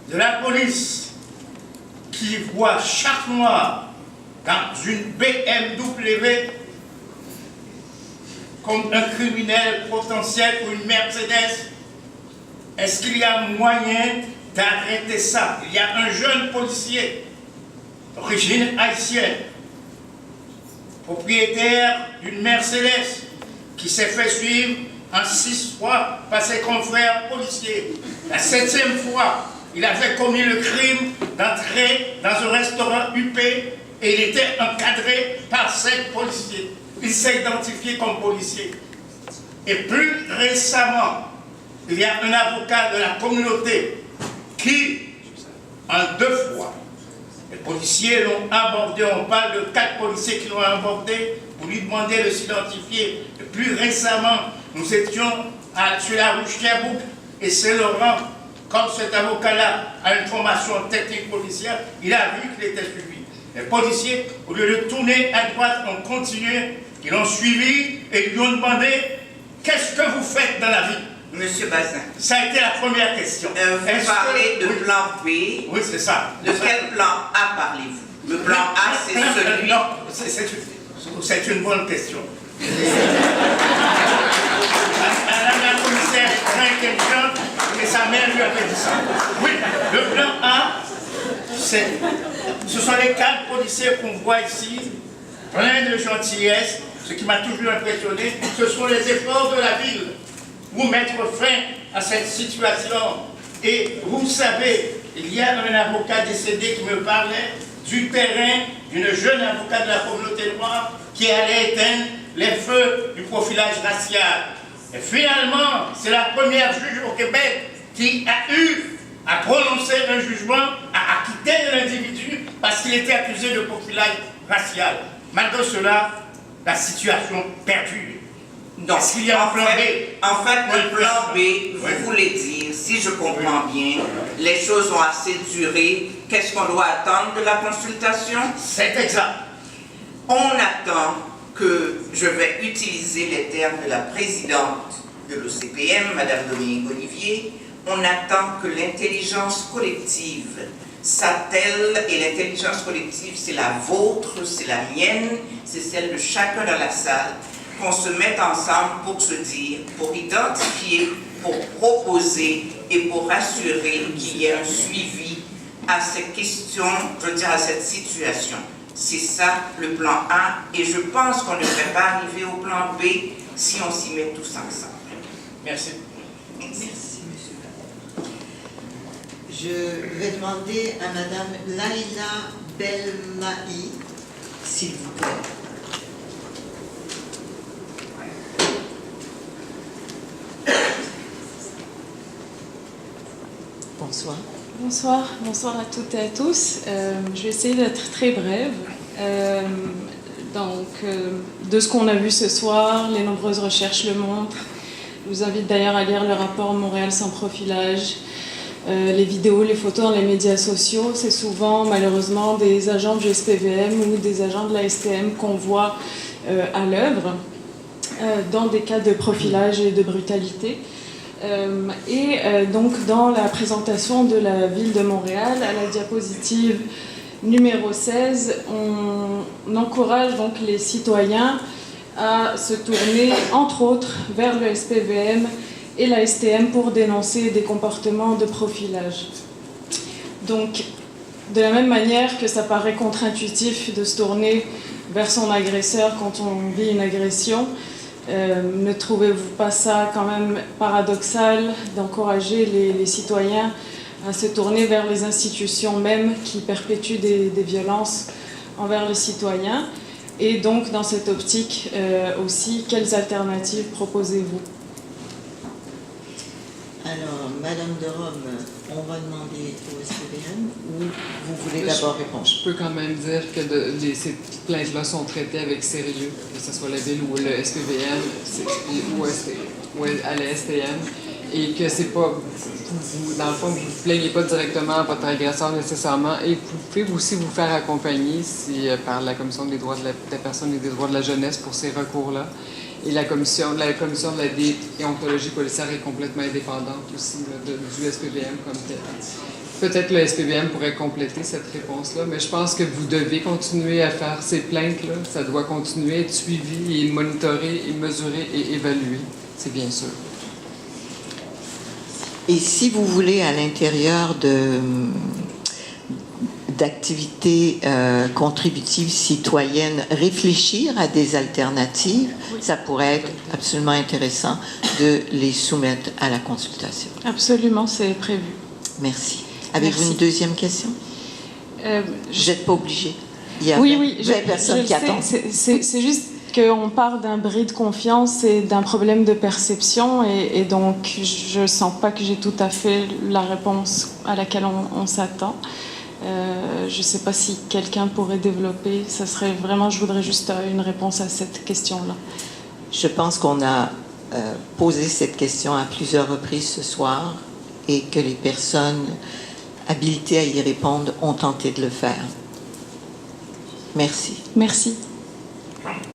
de la police qui voit chaque mois dans une BMW comme un criminel potentiel ou une Mercedes, est-ce qu'il y a moyen d'arrêter ça? Il y a un jeune policier d'origine haïtienne, propriétaire d'une Mercedes, qui s'est fait suivre en 6 fois par ses confrères policiers. La 7e fois, il avait commis le crime d'entrer dans un restaurant UP et il était encadré par 7 policiers. Il s'est identifié comme policier. Et plus récemment, il y a un avocat de la communauté qui, en 2 fois, les policiers l'ont abordé. On parle de 4 policiers qui l'ont abordé pour lui demander de s'identifier. Et plus récemment, nous étions sur la rue Sherbrooke et Saint-Laurent. Comme cet avocat-là a une formation technique policière, il a vu qu'il était suivi. Les policiers, au lieu de tourner à droite, ont continué. Ils l'ont suivi et ils lui ont demandé « Qu'est-ce que vous faites dans la vie ?» Monsieur Bazin. Ça a été la première question. Vous parlez de plan B. Oui, c'est ça. De quel plan A parlez-vous? Le plan A, c'est celui... Non, c'est une bonne question. Madame la commissaire est très intelligente et sa mère lui avait dit ça. Oui, le plan A, ce sont les 4 policiers qu'on voit ici, plein de gentillesse. Ce qui m'a toujours impressionné, ce sont les efforts de la ville pour mettre fin à cette situation. Et vous savez, il y a un avocat décédé qui me parlait du terrain d'une jeune avocate de la communauté noire qui allait éteindre les feux du profilage racial. Et finalement, c'est la première juge au Québec qui a eu à prononcer un jugement, à acquitter l'individu parce qu'il était accusé de profilage racial. Malgré cela, la situation perdure. Donc, qu'il y a un plan B? En fait, le plan B, vous voulez dire, si je comprends bien, les choses ont assez duré, qu'est-ce qu'on doit attendre de la consultation? C'est exact. On attend que, je vais utiliser les termes de la présidente de l'OCPM, Mme Dominique Olivier, on attend que l'intelligence collective s'attelle, et l'intelligence collective, c'est la vôtre, c'est la mienne, c'est celle de chacun dans la salle, qu'on se mette ensemble pour se dire, pour identifier, pour proposer et pour assurer qu'il y ait un suivi à ces questions, je veux dire à cette situation. C'est ça le plan A et je pense qu'on ne devrait pas arriver au plan B si on s'y met tous ensemble. Merci. Merci. Je vais demander à Madame Laïla Belmahi, s'il vous plaît. Bonsoir. Bonsoir, bonsoir à toutes et à tous. Je vais essayer d'être très brève. De ce qu'on a vu ce soir, les nombreuses recherches le montrent. Je vous invite d'ailleurs à lire le rapport Montréal sans profilage. Les vidéos, les photos dans les médias sociaux, c'est souvent malheureusement des agents du SPVM ou des agents de la STM qu'on voit à l'œuvre dans des cas de profilage et de brutalité. Donc dans la présentation de la ville de Montréal, à la diapositive numéro 16, on encourage donc les citoyens à se tourner entre autres vers le SPVM et la STM pour dénoncer des comportements de profilage. Donc de la même manière que ça paraît contre-intuitif de se tourner vers son agresseur quand on vit une agression, ne trouvez-vous pas ça quand même paradoxal d'encourager les citoyens à se tourner vers les institutions mêmes qui perpétuent des violences envers les citoyens? Et donc, dans cette optique aussi, quelles alternatives proposez-vous? Alors, Madame de Rome, on va demander au SPVM ou vous voulez d'abord répondre? Je peux quand même dire que ces plaintes-là sont traitées avec sérieux, que ce soit la ville ou le SPVM ou à la STM, et que c'est pas, dans le fond, vous ne vous plaignez pas directement à votre agresseur nécessairement, et vous pouvez aussi vous faire accompagner par la Commission des droits de la personne et des droits de la jeunesse pour ces recours-là. Et la commission de la déontologie policière est complètement indépendante aussi là, du SPVM comme tel. peut-être le SPVM pourrait compléter cette réponse-là, mais je pense que vous devez continuer à faire ces plaintes-là. Ça doit continuer à être suivi et monitoré et mesuré et évalué. C'est bien sûr. Et si vous voulez, à l'intérieur d'activités contributives citoyennes, réfléchir à des alternatives, ça pourrait être absolument intéressant de les soumettre à la consultation. Absolument, c'est prévu. Merci. Avez-vous Merci. une deuxième question? Vous n'êtes pas obligé. Il y a Oui, 20 personnes qui sais. attendent. C'est juste qu'on part d'un bris de confiance et d'un problème de perception, et donc je ne sens pas que j'ai tout à fait la réponse à laquelle on s'attend. Je ne sais pas si quelqu'un pourrait développer. Ça serait vraiment, je voudrais juste une réponse à cette question-là. Je pense qu'on a posé cette question à plusieurs reprises ce soir et que les personnes habilitées à y répondre ont tenté de le faire. Merci. Merci.